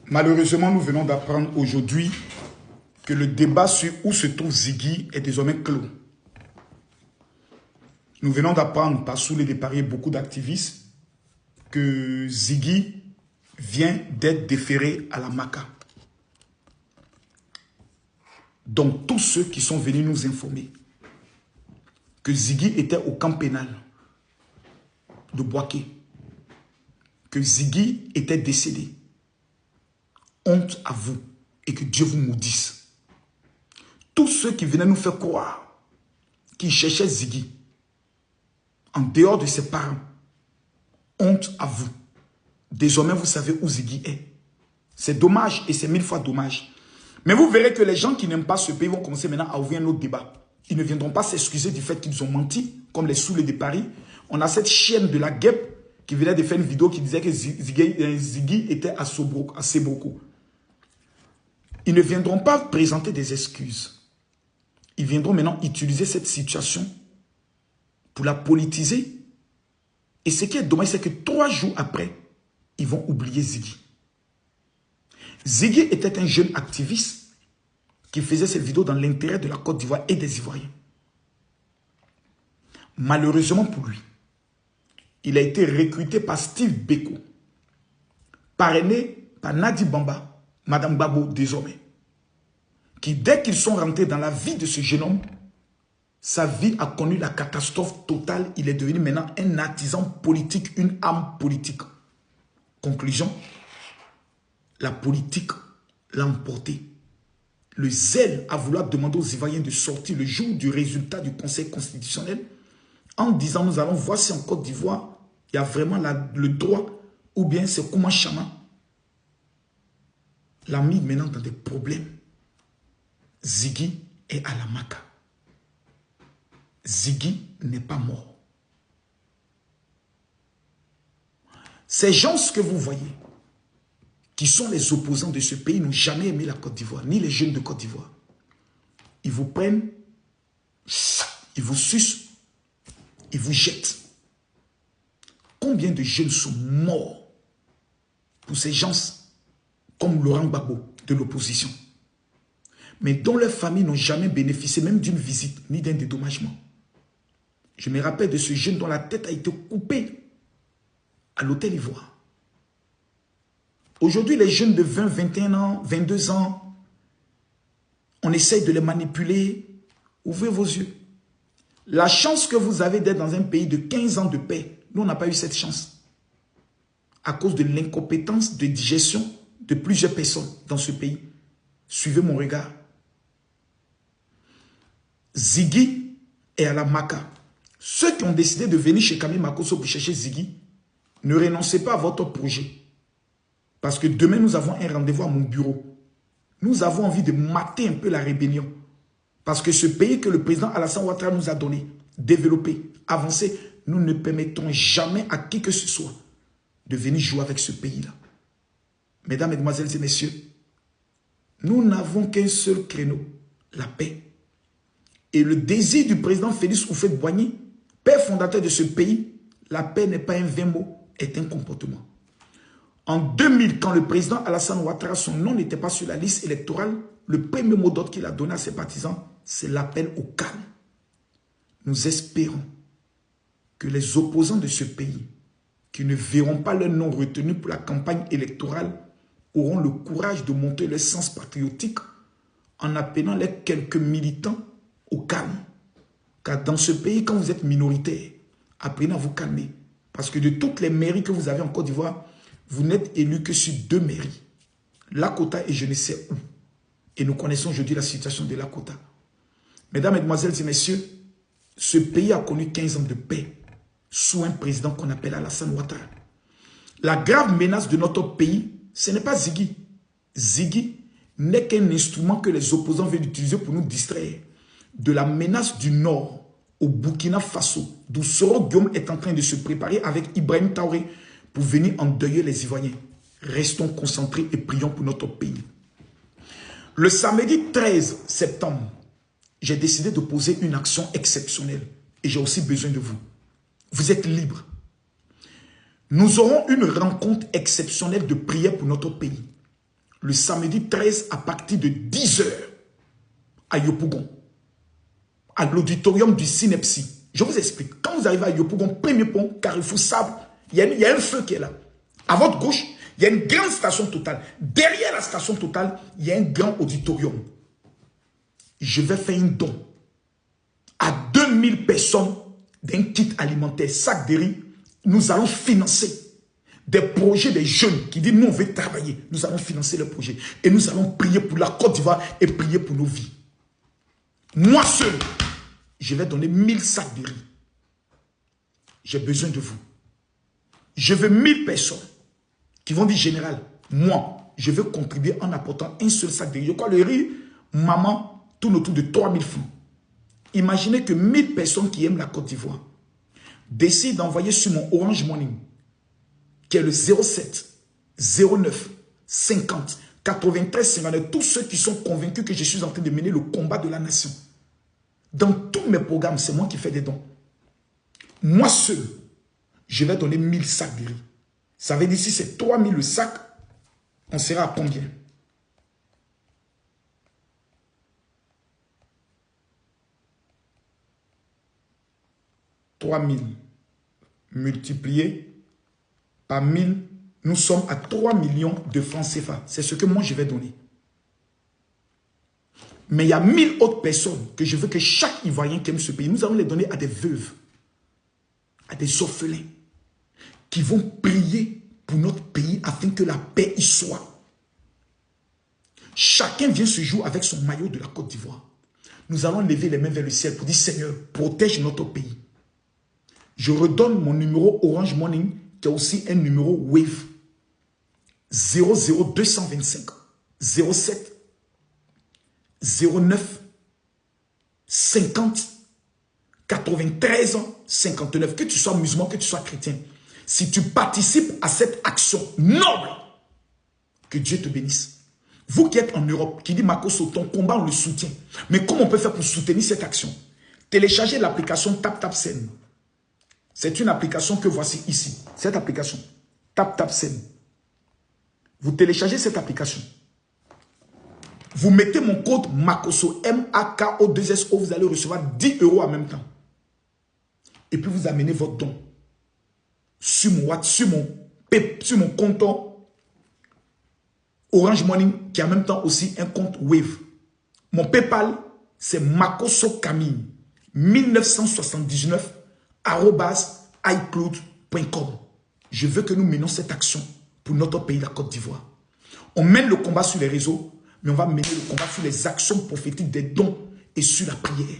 Malheureusement, nous venons d'apprendre aujourd'hui que le débat sur où se trouve Ziggy est désormais clos. Nous venons d'apprendre par sous les dépareillés beaucoup d'activistes que Ziggy vient d'être déféré à la MACA. Donc tous ceux qui sont venus nous informer que Ziggy était au camp pénal de Boaké, que Ziggy était décédé, honte à vous et que Dieu vous maudisse. Tous ceux qui venaient nous faire croire qu'ils cherchaient Ziggy en dehors de ses parents, honte à vous. Désormais, vous savez où Ziggy est. C'est dommage et c'est 1000 fois dommage. Mais vous verrez que les gens qui n'aiment pas ce pays vont commencer maintenant à ouvrir un autre débat. Ils ne viendront pas s'excuser du fait qu'ils ont menti, comme les saoulés de Paris. On a cette chienne de la guêpe qui venait de faire une vidéo qui disait que Ziggy était à Seboko. Ils ne viendront pas présenter des excuses. Ils viendront maintenant utiliser cette situation pour la politiser. Et ce qui est dommage, c'est que 3 jours après, ils vont oublier Ziggy. Ziggy était un jeune activiste qui faisait ses vidéos dans l'intérêt de la Côte d'Ivoire et des Ivoiriens. Malheureusement pour lui, il a été recruté par Steve Beko, parrainé par Nadi Bamba, Madame Babo désormais, qui dès qu'ils sont rentrés dans la vie de ce jeune homme, sa vie a connu la catastrophe totale. Il est devenu maintenant un artisan politique, une âme politique. Conclusion, la politique l'a emporté. Le zèle à vouloir demander aux Ivoiriens de sortir le jour du résultat du Conseil constitutionnel en disant nous allons voir si en Côte d'Ivoire il y a vraiment le droit ou bien c'est Kouma Chama. L'a mis maintenant dans des problèmes. Ziggy est à la MACA. Ziggy n'est pas mort. Ces gens que vous voyez, qui sont les opposants de ce pays, n'ont jamais aimé la Côte d'Ivoire, ni les jeunes de Côte d'Ivoire. Ils vous prennent, ils vous sucent, ils vous jettent. Combien de jeunes sont morts pour ces gens comme Laurent Gbagbo de l'opposition, mais dont leurs familles n'ont jamais bénéficié même d'une visite, ni d'un dédommagement. Je me rappelle de ce jeune dont la tête a été coupée à l'hôtel Ivoire. Aujourd'hui, les jeunes de 20, 21 ans, 22 ans, on essaye de les manipuler. Ouvrez vos yeux. La chance que vous avez d'être dans un pays de 15 ans de paix, nous, on n'a pas eu cette chance. À cause de l'incompétence de digestion de plusieurs personnes dans ce pays. Suivez mon regard. Ziggy est à la MACA. Ceux qui ont décidé de venir chez Camille Makosso pour chercher Ziggy, ne renoncez pas à votre projet. Parce que demain, nous avons un rendez-vous à mon bureau. Nous avons envie de mater un peu la rébellion. Parce que ce pays que le président Alassane Ouattara nous a donné, développé, avancé, nous ne permettrons jamais à qui que ce soit de venir jouer avec ce pays-là. Mesdames, Mesdemoiselles et Messieurs, nous n'avons qu'un seul créneau, la paix. Et le désir du président Félix Houphouët-Boigny, père fondateur de ce pays, la paix n'est pas un vain mot, est un comportement. En 2000, quand le président Alassane Ouattara, son nom n'était pas sur la liste électorale, le premier mot d'ordre qu'il a donné à ses partisans, c'est l'appel au calme. Nous espérons que les opposants de ce pays, qui ne verront pas leur nom retenu pour la campagne électorale, auront le courage de montrer leur sens patriotique en appelant les quelques militants au calme. Car dans ce pays, quand vous êtes minoritaire, apprenez à vous calmer. Parce que de toutes les mairies que vous avez en Côte d'Ivoire, vous n'êtes élu que sur 2 mairies. Lakota et je ne sais où. Et nous connaissons aujourd'hui la situation de Lakota. Mesdames, Mesdemoiselles et Messieurs, ce pays a connu 15 ans de paix sous un président qu'on appelle Alassane Ouattara. La grave menace de notre pays, ce n'est pas Ziggy. Ziggy n'est qu'un instrument que les opposants veulent utiliser pour nous distraire de la menace du Nord au Burkina Faso, d'où Soro Guillaume est en train de se préparer avec Ibrahim Traoré pour venir endeuiller les Ivoiriens. Restons concentrés et prions pour notre pays. Le samedi 13 septembre, j'ai décidé de poser une action exceptionnelle et j'ai aussi besoin de vous. Vous êtes libres. Nous aurons une rencontre exceptionnelle de prière pour notre pays. le samedi 13 à partir de 10 h à Yopougon, à l'auditorium du Synepsi. Je vous explique. Quand vous arrivez à Yopougon, premier pont, Carrefour Sable, il y a un feu qui est là. À votre gauche, il y a une grande station Total. Derrière la station Total, il y a un grand auditorium. Je vais faire un don à 2000 personnes d'un kit alimentaire, sac de riz. Nous allons financer des projets des jeunes qui disent nous on veut travailler. Nous allons financer le projet. Et nous allons prier pour la Côte d'Ivoire et prier pour nos vies. Moi seul, je vais donner 1000 sacs de riz. J'ai besoin de vous. Je veux 1000 personnes qui vont dire général, moi, je veux contribuer en apportant un seul sac de riz. Je crois le riz, maman, tourne autour de 3000 francs. Imaginez que 1000 personnes qui aiment la Côte d'Ivoire décident d'envoyer sur mon Orange Money, qui est le 07 09 50 93 59, tous ceux qui sont convaincus que je suis en train de mener le combat de la nation. Dans tous mes programmes, c'est moi qui fais des dons. Moi seul, je vais donner 1000 sacs de riz. Ça veut dire si c'est 3000 le sac, on sera à combien? « 3000 multiplié par 1000, nous sommes à 3 millions de francs CFA. C'est ce que moi je vais donner. Mais il y a 1000 autres personnes que je veux que chaque Ivoirien qui aime ce pays, nous allons les donner à des veuves, à des orphelins, qui vont prier pour notre pays afin que la paix y soit. Chacun vient ce jour avec son maillot de la Côte d'Ivoire. Nous allons lever les mains vers le ciel pour dire Seigneur, protège notre pays. Je redonne mon numéro Orange Money, qui est aussi un numéro Wave. 00225 07 09 50 93 59. Que tu sois musulman, que tu sois chrétien. Si tu participes à cette action noble, que Dieu te bénisse. Vous qui êtes en Europe, qui dit Makosso, ton combat, on le soutient. Mais comment on peut faire pour soutenir cette action? Téléchargez l'application TapTapSend. C'est une application que voici ici. Cette application, TapTapSend. Vous téléchargez cette application. Vous mettez mon code Makosso, MAKO2SO, vous allez recevoir 10 € en même temps. Et puis vous amenez votre don sur mon compte Orange Money, qui a en même temps aussi un compte Wave. Mon PayPal, c'est Makosso Camille 1979 @icloud.com. Je veux que nous menions cette action pour notre pays, la Côte d'Ivoire. On mène le combat sur les réseaux, mais on va mener le combat sur les actions prophétiques des dons et sur la prière.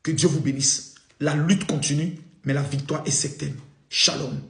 Que Dieu vous bénisse. La lutte continue, mais la victoire est certaine. Shalom.